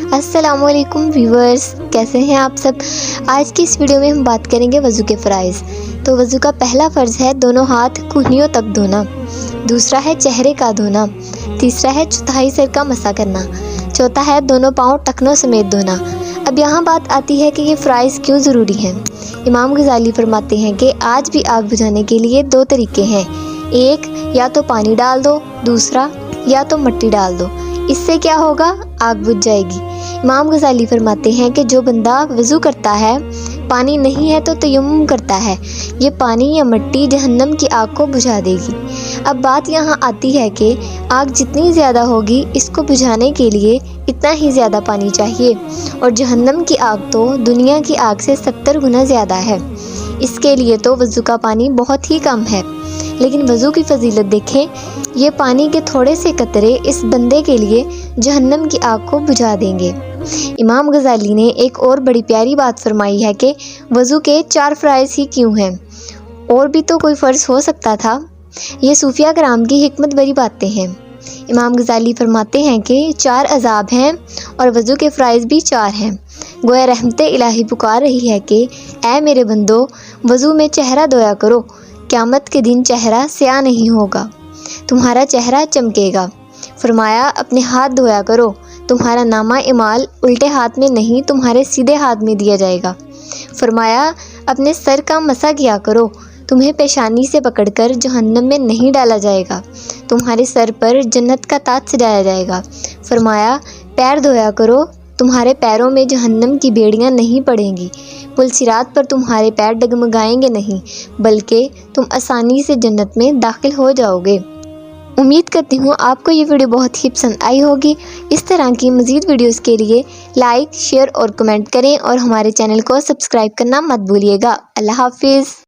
السلام علیکم ویورز، کیسے ہیں آپ سب؟ آج کی اس ویڈیو میں ہم بات کریں گے وضو کے فرائض۔ تو وضو کا پہلا فرض ہے دونوں ہاتھ کہنیوں تک دھونا، دوسرا ہے چہرے کا دھونا، تیسرا ہے چوتھائی سر کا مسح کرنا، چوتھا ہے دونوں پاؤں ٹخنوں سمیت دھونا۔ اب یہاں بات آتی ہے کہ یہ فرائض کیوں ضروری ہیں۔ امام غزالی فرماتے ہیں کہ آج بھی آگ بجھانے کے لیے دو طریقے ہیں، ایک یا تو پانی ڈال دو، دوسرا یا تو مٹی ڈال دو۔ اس سے کیا ہوگا؟ آگ بجھ جائے گی۔ امام غزالی فرماتے ہیں کہ جو بندہ وضو کرتا ہے، پانی نہیں ہے تو تیمم کرتا ہے، یہ پانی یا مٹی جہنم کی آگ کو بجھا دے گی۔ اب بات یہاں آتی ہے کہ آگ جتنی زیادہ ہوگی اس کو بجھانے کے لیے اتنا ہی زیادہ پانی چاہیے، اور جہنم کی آگ تو دنیا کی آگ سے 70 گنا زیادہ ہے۔ اس کے لیے تو وضو کا پانی بہت ہی کم ہے، لیکن وضو کی فضیلت دیکھیں، یہ پانی کے تھوڑے سے قطرے اس بندے کے لیے جہنم کی آگ کو بجھا دیں گے۔ امام غزالی نے ایک اور بڑی پیاری بات فرمائی ہے کہ وضو کے 4 فرائض ہی کیوں ہیں، اور بھی تو کوئی فرض ہو سکتا تھا۔ یہ صوفیہ کرام کی حکمت بری باتیں ہیں۔ امام غزالی فرماتے ہیں کہ 4 عذاب ہیں اور وضو کے فرائض بھی 4 ہیں۔ گویا رحمت الہی پکار رہی ہے کہ اے میرے بندو، وضو میں چہرہ دھویا کرو، قیامت کے دن چہرہ سیاہ نہیں ہوگا، تمہارا چہرہ چمکے گا۔ فرمایا اپنے ہاتھ دھویا کرو، تمہارا نامہ اعمال الٹے ہاتھ میں نہیں تمہارے سیدھے ہاتھ میں دیا جائے گا۔ فرمایا اپنے سر کا مسح کیا کرو، تمہیں پیشانی سے پکڑ کر جہنم میں نہیں ڈالا جائے گا، تمہارے سر پر جنت کا تاج سجایا جائے گا۔ فرمایا پیر دھویا کرو، تمہارے پیروں میں جہنم کی بیڑیاں نہیں پڑیں گی، پل صراط پر تمہارے پیر ڈگمگائیں گے نہیں، بلکہ تم آسانی سے جنت میں داخل ہو جاؤ گے۔ امید کرتی ہوں آپ کو یہ ویڈیو بہت ہی پسند آئی ہوگی۔ اس طرح کی مزید ویڈیوز کے لیے لائک، شیئر اور کمنٹ کریں، اور ہمارے چینل کو سبسکرائب کرنا مت بھولیے گا۔ اللہ حافظ۔